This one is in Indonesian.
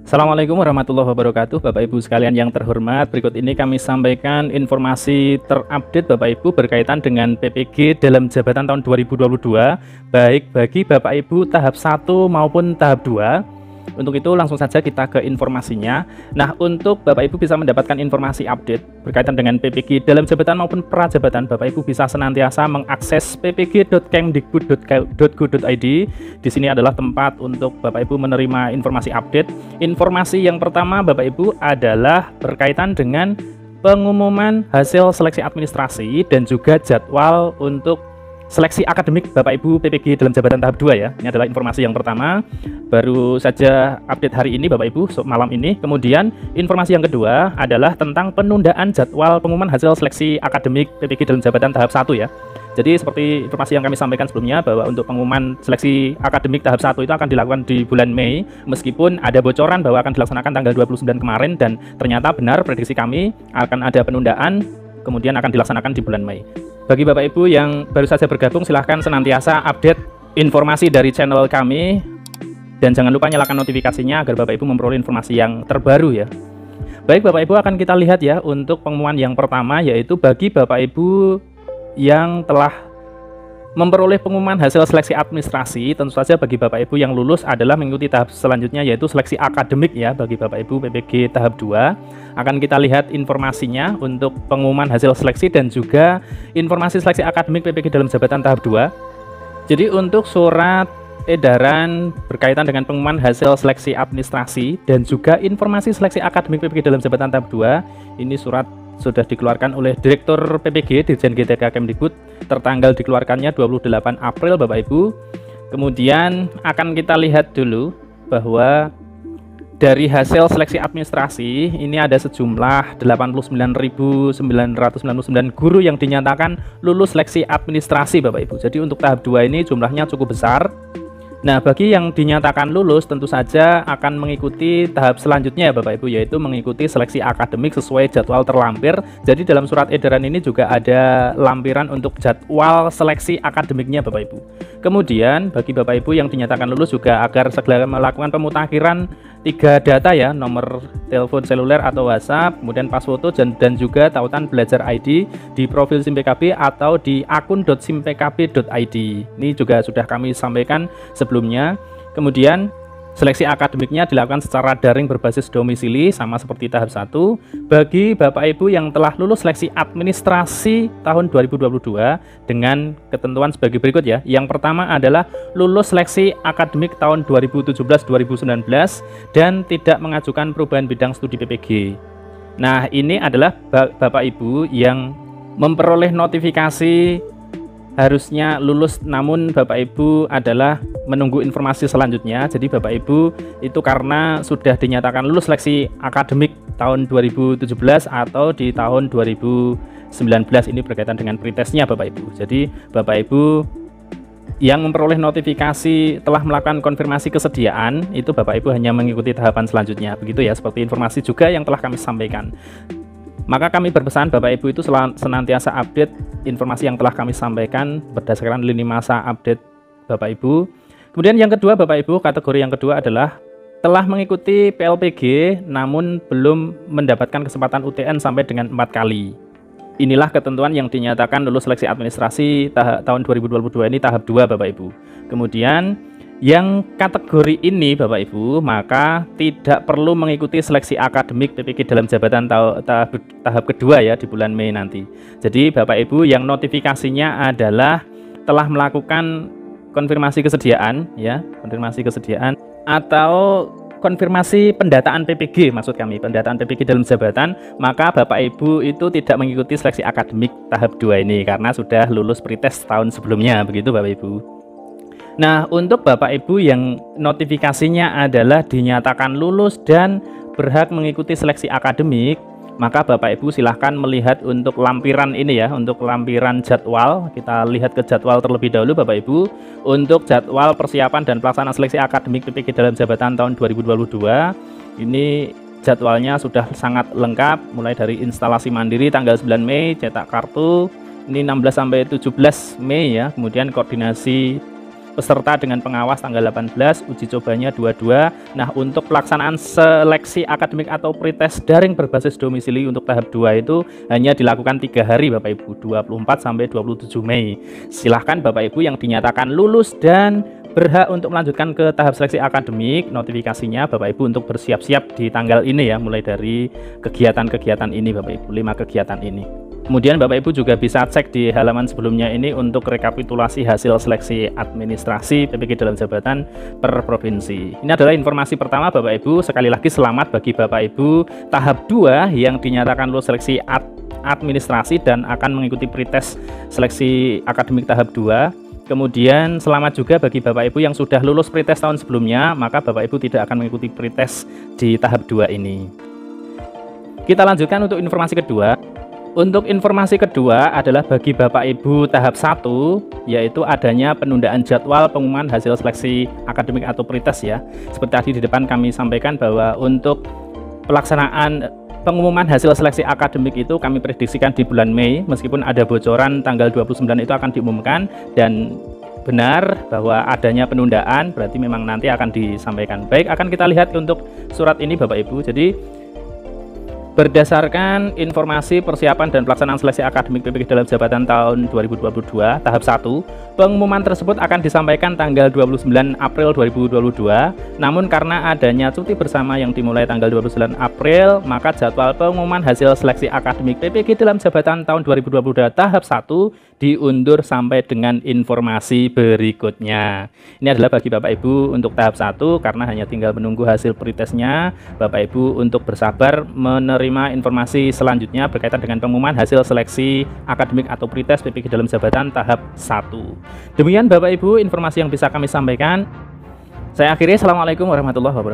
Assalamualaikum warahmatullahi wabarakatuh, Bapak Ibu sekalian yang terhormat. Berikut ini kami sampaikan informasi terupdate Bapak Ibu berkaitan dengan PPG dalam jabatan tahun 2022, baik bagi Bapak Ibu tahap 1 maupun tahap 2. Untuk itu langsung saja kita ke informasinya. Nah, untuk Bapak Ibu bisa mendapatkan informasi update berkaitan dengan PPG dalam jabatan maupun prajabatan, Bapak Ibu bisa senantiasa mengakses ppg.kemdikbud.go.id. Di sini adalah tempat untuk Bapak Ibu menerima informasi update. Informasi yang pertama Bapak Ibu adalah berkaitan dengan pengumuman hasil seleksi administrasi dan juga jadwal untuk seleksi akademik Bapak Ibu PPG dalam jabatan tahap 2 ya. Ini adalah informasi yang pertama. Baru saja update hari ini Bapak Ibu, malam ini. Kemudian informasi yang kedua adalah tentang penundaan jadwal pengumuman hasil seleksi akademik PPG dalam jabatan tahap 1 ya. Jadi seperti informasi yang kami sampaikan sebelumnya bahwa untuk pengumuman seleksi akademik tahap 1 itu akan dilakukan di bulan Mei, meskipun ada bocoran bahwa akan dilaksanakan tanggal 29 kemarin dan ternyata benar prediksi kami akan ada penundaan, kemudian akan dilaksanakan di bulan Mei. Bagi Bapak Ibu yang baru saja bergabung, silahkan senantiasa update informasi dari channel kami dan jangan lupa nyalakan notifikasinya agar Bapak Ibu memperoleh informasi yang terbaru ya. Baik Bapak Ibu, akan kita lihat ya untuk pengumuman yang pertama, yaitu bagi Bapak Ibu yang telah memperoleh pengumuman hasil seleksi administrasi. Tentu saja bagi Bapak Ibu yang lulus adalah mengikuti tahap selanjutnya, yaitu seleksi akademik ya. Bagi Bapak Ibu PPG tahap 2 akan kita lihat informasinya untuk pengumuman hasil seleksi dan juga informasi seleksi akademik PPG dalam jabatan tahap 2. Jadi untuk surat edaran berkaitan dengan pengumuman hasil seleksi administrasi dan juga informasi seleksi akademik PPG dalam jabatan tahap 2, ini surat sudah dikeluarkan oleh Direktur PPG Dirjen GTK Kemdikbud, tertanggal dikeluarkannya 28 April Bapak Ibu. Kemudian akan kita lihat dulu bahwa dari hasil seleksi administrasi ini ada sejumlah 89.999 guru yang dinyatakan lulus seleksi administrasi Bapak Ibu. Jadi untuk tahap 2 ini jumlahnya cukup besar. Nah, bagi yang dinyatakan lulus tentu saja akan mengikuti tahap selanjutnya ya Bapak Ibu, yaitu mengikuti seleksi akademik sesuai jadwal terlampir. Jadi dalam surat edaran ini juga ada lampiran untuk jadwal seleksi akademiknya Bapak Ibu. Kemudian bagi Bapak Ibu yang dinyatakan lulus juga agar segera melakukan pemutakhiran 3 data ya, nomor telepon seluler atau WhatsApp, kemudian pas foto dan juga tautan belajar ID di profil SIM PKB atau di akun.simpkb.id. Ini juga sudah kami sampaikan sebelumnya. Kemudian seleksi akademiknya dilakukan secara daring berbasis domisili sama seperti tahap 1. Bagi Bapak Ibu yang telah lulus seleksi administrasi tahun 2022 dengan ketentuan sebagai berikut ya. Yang pertama adalah lulus seleksi akademik tahun 2017-2019 dan tidak mengajukan perubahan bidang studi PPG. Nah, ini adalah Bapak Ibu yang memperoleh notifikasi harusnya lulus, namun Bapak Ibu adalah menunggu informasi selanjutnya. Jadi Bapak Ibu itu karena sudah dinyatakan lulus seleksi akademik tahun 2017 atau di tahun 2019, ini berkaitan dengan pretestnya Bapak Ibu. Jadi Bapak Ibu yang memperoleh notifikasi telah melakukan konfirmasi kesediaan, itu Bapak Ibu hanya mengikuti tahapan selanjutnya. Begitu ya, seperti informasi juga yang telah kami sampaikan. Maka kami berpesan Bapak Ibu itu senantiasa update informasi yang telah kami sampaikan berdasarkan lini masa update Bapak Ibu. Kemudian yang kedua Bapak Ibu, kategori yang kedua adalah telah mengikuti PLPG namun belum mendapatkan kesempatan UTN sampai dengan 4 kali. Inilah ketentuan yang dinyatakan lulus seleksi administrasi tahun 2022 ini tahap 2 Bapak Ibu. Kemudian yang kategori ini Bapak Ibu maka tidak perlu mengikuti seleksi akademik PPG dalam jabatan tahap kedua ya di bulan Mei nanti. Jadi Bapak Ibu yang notifikasinya adalah telah melakukan konfirmasi kesediaan ya, konfirmasi kesediaan atau konfirmasi pendataan PPG, maksud kami pendataan PPG dalam jabatan, maka Bapak Ibu itu tidak mengikuti seleksi akademik tahap 2 ini karena sudah lulus pretest tahun sebelumnya, begitu Bapak Ibu. Nah, untuk Bapak Ibu yang notifikasinya adalah dinyatakan lulus dan berhak mengikuti seleksi akademik, maka Bapak Ibu silahkan melihat untuk lampiran ini ya, untuk lampiran jadwal. Kita lihat ke jadwal terlebih dahulu Bapak Ibu. Untuk jadwal persiapan dan pelaksanaan seleksi akademik PPG dalam jabatan tahun 2022, ini jadwalnya sudah sangat lengkap, mulai dari instalasi mandiri tanggal 9 Mei, cetak kartu, ini 16 sampai 17 Mei ya, kemudian koordinasi peserta dengan pengawas tanggal 18, uji cobanya 22. Nah, untuk pelaksanaan seleksi akademik atau pretest daring berbasis domisili untuk tahap 2 itu hanya dilakukan 3 hari Bapak Ibu, 24 sampai 27 Mei. Silahkan Bapak Ibu yang dinyatakan lulus dan berhak untuk melanjutkan ke tahap seleksi akademik, notifikasinya Bapak Ibu untuk bersiap-siap di tanggal ini ya, mulai dari kegiatan-kegiatan ini Bapak Ibu, 5 kegiatan ini. Kemudian Bapak Ibu juga bisa cek di halaman sebelumnya ini untuk rekapitulasi hasil seleksi administrasi PPG dalam jabatan per provinsi. Ini adalah informasi pertama Bapak Ibu. Sekali lagi selamat bagi Bapak Ibu tahap 2 yang dinyatakan lulus seleksi administrasi dan akan mengikuti pretest seleksi akademik tahap 2. Kemudian selamat juga bagi Bapak Ibu yang sudah lulus pretest tahun sebelumnya, maka Bapak Ibu tidak akan mengikuti pretest di tahap 2 ini. Kita lanjutkan untuk informasi kedua. Untuk informasi kedua adalah bagi Bapak Ibu tahap 1, yaitu adanya penundaan jadwal pengumuman hasil seleksi akademik atau pretest ya. Seperti tadi di depan kami sampaikan bahwa untuk pelaksanaan pengumuman hasil seleksi akademik itu kami prediksikan di bulan Mei, meskipun ada bocoran tanggal 29 itu akan diumumkan, dan benar bahwa adanya penundaan berarti memang nanti akan disampaikan. Baik, akan kita lihat untuk surat ini Bapak Ibu. Jadi berdasarkan informasi persiapan dan pelaksanaan seleksi akademik PPG dalam jabatan tahun 2022 tahap 1, pengumuman tersebut akan disampaikan tanggal 29 April 2022. Namun karena adanya cuti bersama yang dimulai tanggal 29 April, maka jadwal pengumuman hasil seleksi akademik PPG dalam jabatan tahun 2022 tahap 1 diundur sampai dengan informasi berikutnya. Ini adalah bagi Bapak Ibu untuk tahap 1, karena hanya tinggal menunggu hasil pretestnya. Bapak Ibu untuk bersabar menerima informasi selanjutnya berkaitan dengan pengumuman hasil seleksi akademik atau pretest PPG dalam jabatan tahap 1. Demikian Bapak Ibu informasi yang bisa kami sampaikan. Saya akhiri. Assalamualaikum warahmatullahi wabarakatuh.